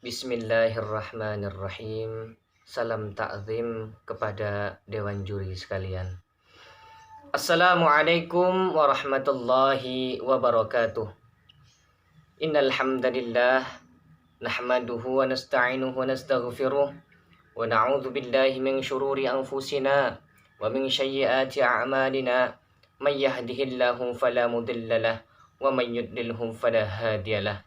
Bismillahirrahmanirrahim. Salam ta'zim kepada Dewan Juri sekalian. Assalamualaikum warahmatullahi wabarakatuh. Innal hamdalillah nahmaduhu wa nasta'inuhu wa nastaghfiruh wa na'udzu billahi min syururi anfusina wa min sayyiati a'malina. May yahdihillahu fala mudilla lahu wa may yudlilhu fala hadiyalah.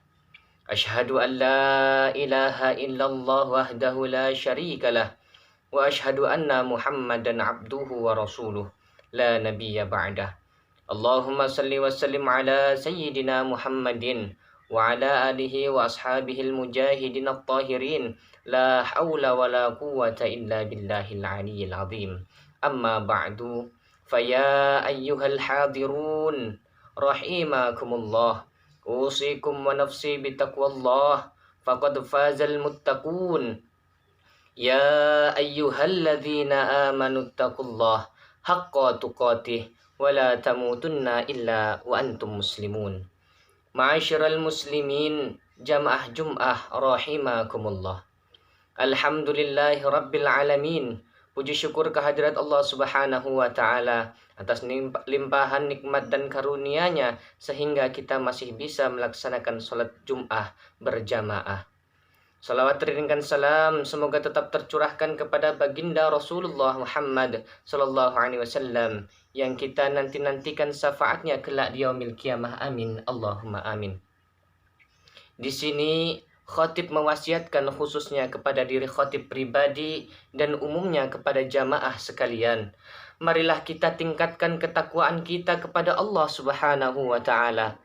Asyhadu an la ilaha illallah wahdahu la syarika lah wa asyhadu anna Muhammadan abduhu wa rasuluh la nabiyya ba'dah. Allahumma salli wa sallim ala sayyidina Muhammadin wa ala alihi wa ashabihi al-mujahidin at-tahirin la hawla wa la quwwata illa billahil aliyyil azim. Amma ba'du, faya ayyuhal hadirun rahimakumullah. Usikum wa nafsi bitaqwallah faqad fazal muttaqun. Ya ayyuhalladzina amanu taqullah haqqa tuqatih wa la tamutunna illa wa antum muslimun. Ma'asyiral muslimin jamaah Jum'ah rahimakumullah. Alhamdulillahi rabbil alamin. Puji syukur kehadirat Allah Subhanahu wa Ta'ala atas limpahan nikmat dan karunia-Nya sehingga kita masih bisa melaksanakan sholat Jum'ah berjamaah. Salawat ringan salam semoga tetap tercurahkan kepada baginda Rasulullah Muhammad sallallahu alaihi wasallam yang kita nanti-nantikan syafaatnya kelak di yaumil qiyamah. Amin Allahumma amin. Di sini khatib mewasiatkan khususnya kepada diri khatib pribadi dan umumnya kepada jamaah sekalian. Marilah kita tingkatkan ketakwaan kita kepada Allah Subhanahu wa Ta'ala.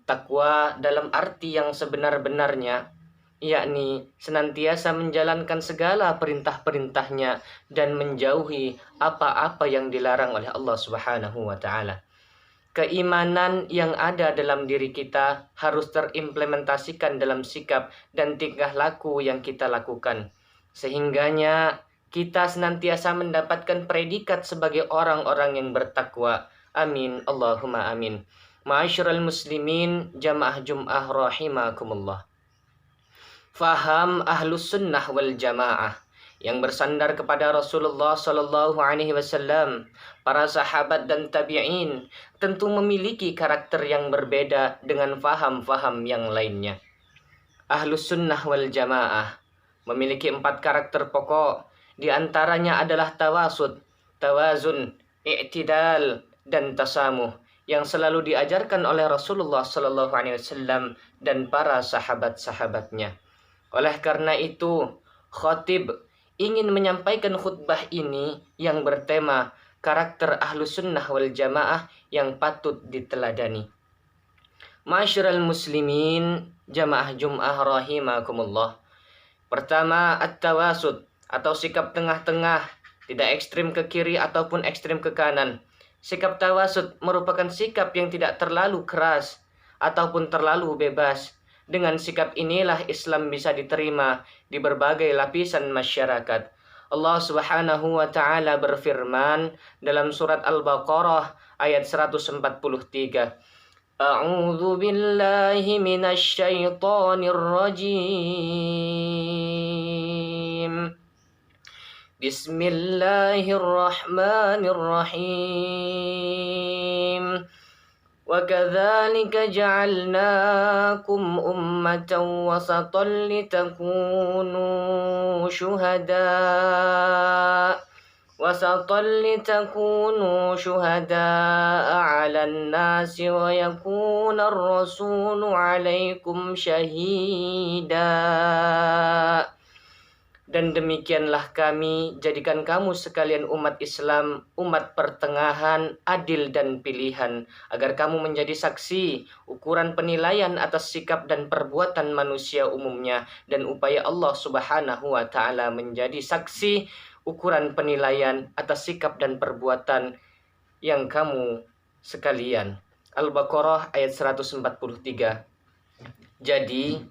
Takwa dalam arti yang sebenar-benarnya, yakni senantiasa menjalankan segala perintah-perintahnya dan menjauhi apa-apa yang dilarang oleh Allah Subhanahu wa Ta'ala. Keimanan yang ada dalam diri kita harus terimplementasikan dalam sikap dan tingkah laku yang kita lakukan. Sehingganya kita senantiasa mendapatkan predikat sebagai orang-orang yang bertakwa. Amin Allahumma amin. Ma'asyiral muslimin jamaah Jum'ah rahimakumullah. Faham ahlus sunnah wal jamaah yang bersandar kepada Rasulullah Sallallahu Alaihi Wasallam, para sahabat dan tabi'in tentu memiliki karakter yang berbeda dengan faham-faham yang lainnya. Ahlus sunnah wal jamaah memiliki 4 karakter pokok, di antaranya adalah tawasud, tawazun, i'tidal, dan tasamuh yang selalu diajarkan oleh Rasulullah Sallallahu Alaihi Wasallam dan para sahabat-sahabatnya. Oleh karena itu, khatib ingin menyampaikan khutbah ini yang bertema karakter ahlus sunnah wal jamaah yang patut diteladani. Ma'asyiral muslimin jamaah Jum'ah rahimakumullah. Pertama, at-tawasud atau sikap tengah-tengah, tidak ekstrim ke kiri ataupun ekstrim ke kanan. Sikap tawasud merupakan sikap yang tidak terlalu keras ataupun terlalu bebas. Dengan sikap inilah Islam bisa diterima di berbagai lapisan masyarakat. Allah Subhanahu wa Ta'ala berfirman dalam surat Al-Baqarah ayat 143. A'udzu billahi minasy syaithanir rajim. Bismillahirrahmanirrahim. وَكَذَلِكَ جَعَلْنَاكُمْ أُمَّةً وَسَطًا لِتَكُونُوا شُهَدَاءَ عَلَى النَّاسِ وَيَكُونَ الرَّسُولُ عَلَيْكُمْ شَهِيدًا. Dan demikianlah kami jadikan kamu sekalian umat Islam, umat pertengahan, adil dan pilihan, agar kamu menjadi saksi, ukuran penilaian atas sikap dan perbuatan manusia umumnya, dan upaya Allah Subhanahu wa Ta'ala menjadi saksi, ukuran penilaian atas sikap dan perbuatan yang kamu sekalian. Al-Baqarah ayat 143. Jadi,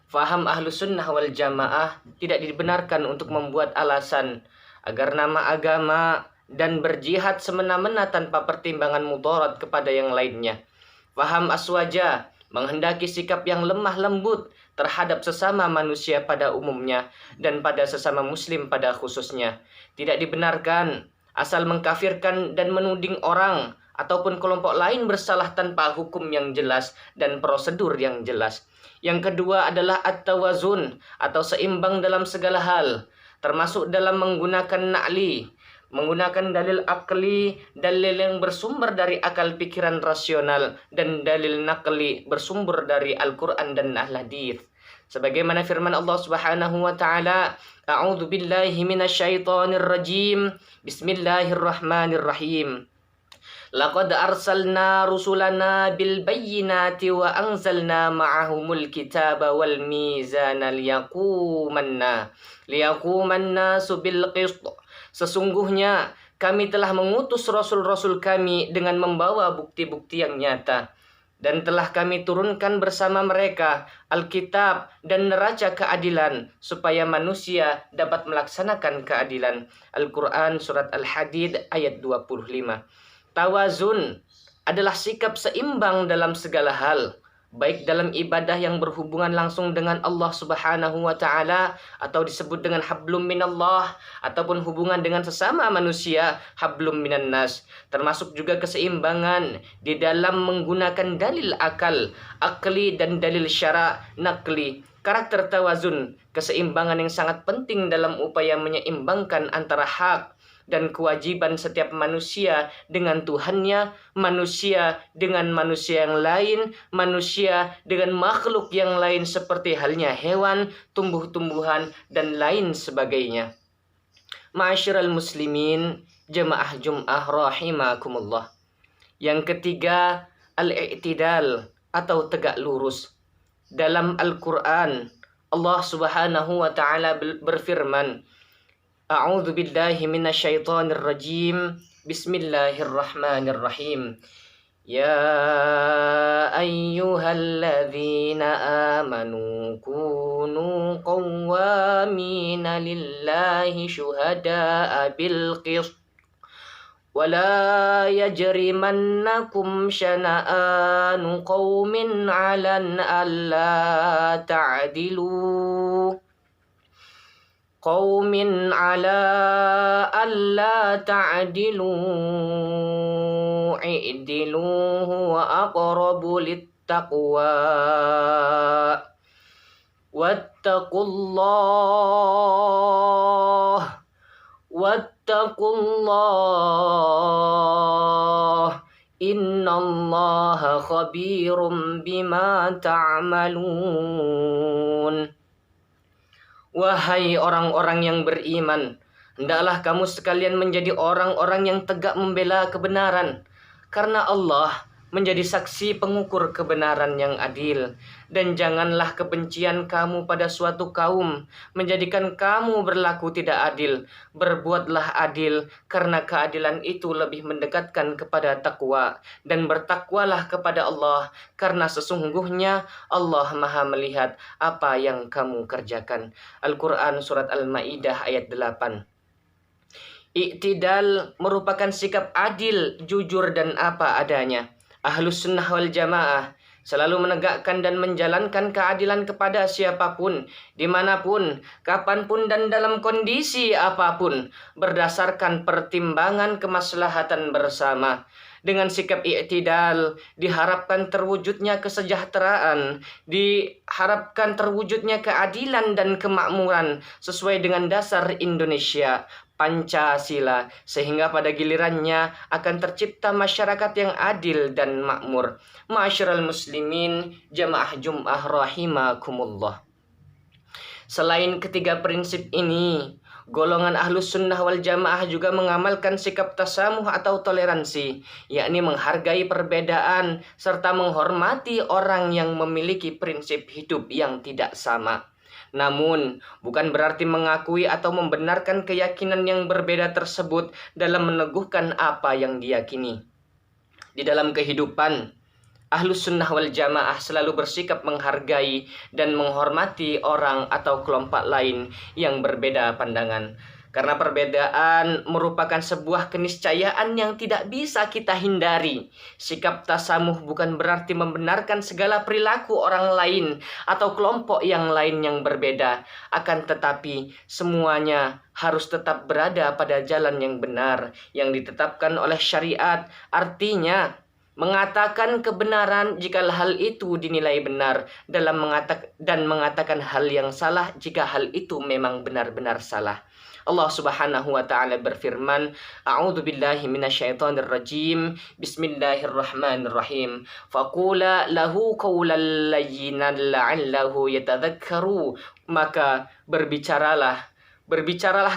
faham ahlus sunnah wal jamaah tidak dibenarkan untuk membuat alasan agar nama agama dan berjihad semena-mena tanpa pertimbangan mudarat kepada yang lainnya. Faham aswaja menghendaki sikap yang lemah lembut terhadap sesama manusia pada umumnya dan pada sesama muslim pada khususnya. Tidak dibenarkan asal mengkafirkan dan menuding orang ataupun kelompok lain bersalah tanpa hukum yang jelas dan prosedur yang jelas. Yang kedua adalah at-tawazun atau seimbang dalam segala hal, termasuk dalam menggunakan na'li, menggunakan dalil akli, dalil yang bersumber dari akal pikiran rasional, dan dalil nakli bersumber dari Al-Quran dan Al-Hadith. Sebagaimana firman Allah Subhanahu wa taala, A'udzu billahi minasyaitonir rajim. Bismillahirrahmanirrahim. Laqad arsalna rusulana bil bayyinati wa anzalna ma'ahumul kitaba wal mizana liyaqumanna bil qist. Sesungguhnya kami telah mengutus rasul-rasul kami dengan membawa bukti-bukti yang nyata, dan telah kami turunkan bersama mereka Alkitab dan neraca keadilan supaya manusia dapat melaksanakan keadilan. Al-Quran Surat Al-Hadid ayat 25. Tawazun adalah sikap seimbang dalam segala hal, baik dalam ibadah yang berhubungan langsung dengan Allah Subhanahu wa taala atau disebut dengan hablum minallah, ataupun hubungan dengan sesama manusia, hablum minan nas. Termasuk juga keseimbangan di dalam menggunakan dalil akli dan dalil syara nakli. Karakter tawazun, keseimbangan yang sangat penting dalam upaya menyeimbangkan antara hak dan kewajiban setiap manusia dengan Tuhannya, manusia dengan manusia yang lain, manusia dengan makhluk yang lain seperti halnya hewan, tumbuh-tumbuhan, dan lain sebagainya. Ma'asyiral muslimin, jemaah Jum'ah rahimakumullah. Yang ketiga, al-i'tidal atau tegak lurus. Dalam Al-Quran, Allah Subhanahu wa taala berfirman, A'udzu billahi minasyaitonir rajim. Bismillahirrahmanirrahim. Ya ayyuhalladzina amanu kunu qawwamina lillahi syuhada'a bil qist. ولا يجرمنكم شنآن قوم على ألا تعدلوا i'dilu huwa aqrabu littaqwa wattaqullah innallaha khabirum bima ta'malun. Wahai orang-orang yang beriman, hendaklah kamu sekalian menjadi orang-orang yang tegak membela kebenaran, karena Allah menjadi saksi pengukur kebenaran yang adil. Dan janganlah kebencian kamu pada suatu kaum menjadikan kamu berlaku tidak adil. Berbuatlah adil, karena keadilan itu lebih mendekatkan kepada takwa. Dan bertakwalah kepada Allah, karena sesungguhnya Allah Maha melihat apa yang kamu kerjakan. Al-Quran Surat Al-Ma'idah ayat 8. I'tidal merupakan sikap adil, jujur, dan apa adanya. Ahlus sunnah wal jamaah selalu menegakkan dan menjalankan keadilan kepada siapapun, dimanapun, kapanpun, dan dalam kondisi apapun, berdasarkan pertimbangan kemaslahatan bersama. Dengan sikap i'tidal diharapkan terwujudnya kesejahteraan, diharapkan terwujudnya keadilan dan kemakmuran sesuai dengan dasar Indonesia, Pancasila, sehingga pada gilirannya akan tercipta masyarakat yang adil dan makmur. Ma'asyiral muslimin, jamaah Jum'ah rahimakumullah. Selain ketiga prinsip ini, golongan Ahlus Sunnah wal Jamaah juga mengamalkan sikap tasamuh atau toleransi, yakni menghargai perbedaan serta menghormati orang yang memiliki prinsip hidup yang tidak sama. Namun, bukan berarti mengakui atau membenarkan keyakinan yang berbeda tersebut dalam meneguhkan apa yang diyakini. Di dalam kehidupan, Ahlus Sunnah wal Jamaah selalu bersikap menghargai dan menghormati orang atau kelompok lain yang berbeda pandangan. Karena perbedaan merupakan sebuah keniscayaan yang tidak bisa kita hindari. Sikap tasamuh bukan berarti membenarkan segala perilaku orang lain atau kelompok yang lain yang berbeda. Akan tetapi semuanya harus tetap berada pada jalan yang benar yang ditetapkan oleh syariat. Artinya mengatakan kebenaran jika hal itu dinilai benar dan mengatakan hal yang salah jika hal itu memang benar-benar salah. Allah Subhanahu wa taala berfirman, A'udzu billahi minasyaitonir rajim. Bismillahirrahmanirrahim. Faqula lahu qawlan layyinan la'allahu yatadzakkaru. Maka Berbicaralah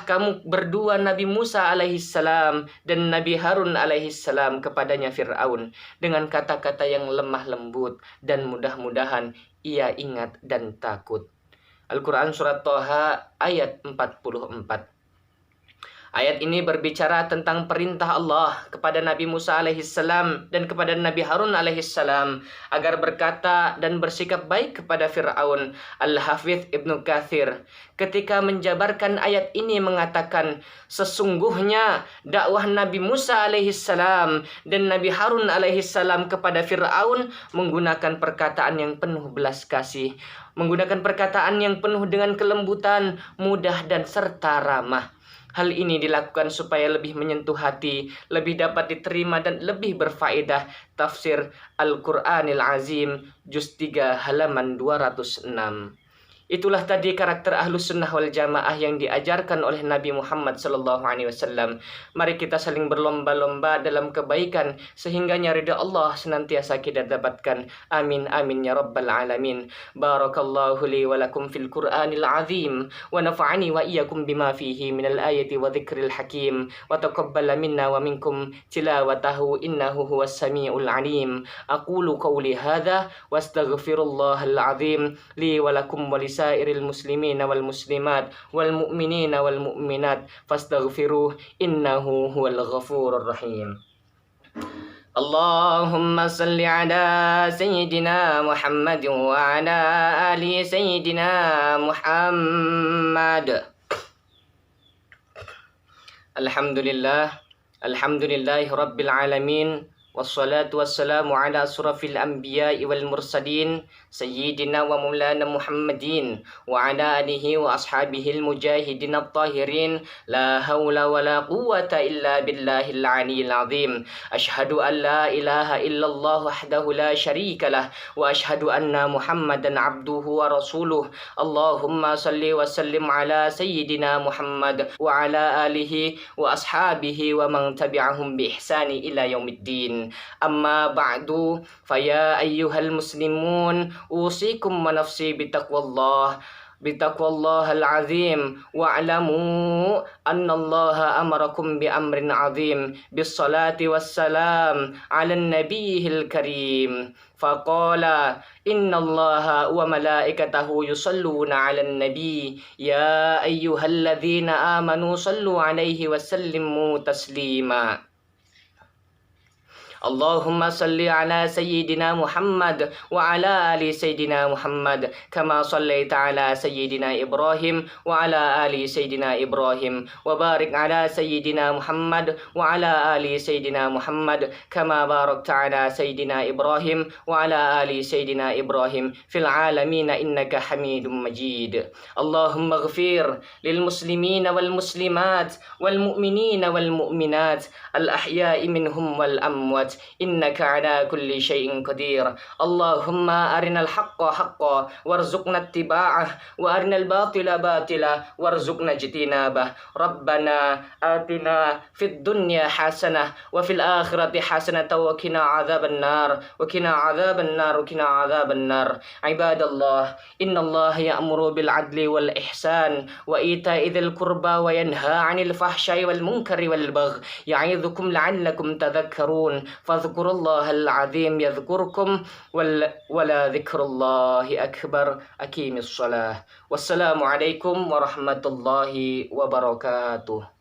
kamu berdua Nabi Musa alaihissalam dan Nabi Harun alaihissalam kepadanya Fir'aun dengan kata-kata yang lemah lembut dan mudah-mudahan ia ingat dan takut. Al-Quran Surat Thaha ayat 44. Ayat ini berbicara tentang perintah Allah kepada Nabi Musa alaihissalam dan kepada Nabi Harun alaihissalam agar berkata dan bersikap baik kepada Fir'aun. Al-Hafidh Ibnu Katsir ketika menjabarkan ayat ini mengatakan, sesungguhnya dakwah Nabi Musa alaihissalam dan Nabi Harun alaihissalam kepada Fir'aun menggunakan perkataan yang penuh belas kasih, menggunakan perkataan yang penuh dengan kelembutan, mudah dan serta ramah. Hal ini dilakukan supaya lebih menyentuh hati, lebih dapat diterima dan lebih berfaedah. Tafsir Al-Quranil Azim, Juz 3 halaman 206. Itulah tadi karakter Ahlus Sunnah wal Jamaah yang diajarkan oleh Nabi Muhammad SAW. Mari kita saling berlomba-lomba dalam kebaikan sehingga ridha Allah senantiasa kita dapatkan. Amin amin ya rabbal alamin. Barakallahu li wa lakum fil Qur'anil azim wa nafa'ani wa iyyakum bima fihi minal ayati wa dzikril hakim wa taqabbala minna wa minkum tilawatahu innahu huwas samiul alim. Aqulu qawli hadza wa astaghfirullahal azim li wa lakum wa sairil muslimin wal muslimat wal mu'minin wal mu'minat fastaghfiruh innahu huwal ghafurur rahim. Allahumma salli ala sayyidina Muhammad wa ala ali sayyidina Muhammad. Alhamdulillahi rabbil alamin. Wassalatu wassalamu ala asrafil anbiya'i wal mursalin sayyidina wa maulana Muhammadin wa ala alihi wa ashabihil mujahidin at-tahirin la hawla wa la quwwata illa billahil aliyyil azim. Ashhadu an la ilaha illallah wahdahu la syarika lah wa ashhadu anna Muhammadan abduhu wa rasuluh. Allahumma salli wa sallim ala sayyidina Muhammad wa ala alihi wa ashabihi wa man tabi'ahum bi ihsani ila yaumiddin. Amma ba'du, faya ayyuhal muslimun, usikum wa nafsi bitaqwallah al-azim wa'lamu anna Allah amarakum bi amrin azim bis salati was salam ala nabiyil karim. Faqala inna Allah wa malaikatahu yusalluna 'alan nabi ya ayyuhalladzina amanu sallu 'alaihi wa sallimu taslima. Allahumma salli ala sayyidina Muhammad wa ala ali sayyidina Muhammad kama sallaita ala sayyidina Ibrahim wa ala ali sayyidina Ibrahim wa barik ala sayyidina Muhammad wa ala ali sayyidina Muhammad kama barakta ala sayyidina Ibrahim wa ala ali sayyidina Ibrahim fil alamin innaka Hamidum Majid. Allahumma ighfir lil muslimina wal muslimat wal mu'minina wal mu'minat al ahya'i minhum wal amwat innaka ala kulli syai'in qadir. Allahumma arinal haqqa haqqa warzuqna ittiba'ah wa arinal batila batila warzuqna ijtinabah. Rabbana atina fid dunya hasanah wa fil akhirati hasanah wa qina adzaban nar wa qina adzaban nar wa qina adzaban nar. Ibadallah, innallaha ya'muru bil adli wal ihsan wa ita'i dzil qurba wa yanha 'anil fahsya'i wal munkari wal baghi ya'idzukum la'allakum tadhakkarun. Fadhkurullahal azim yadhkurkum wala dzikrullahi akbar. Aqimis shalah. Wassalamu alaikum warahmatullahi wabarakatuh.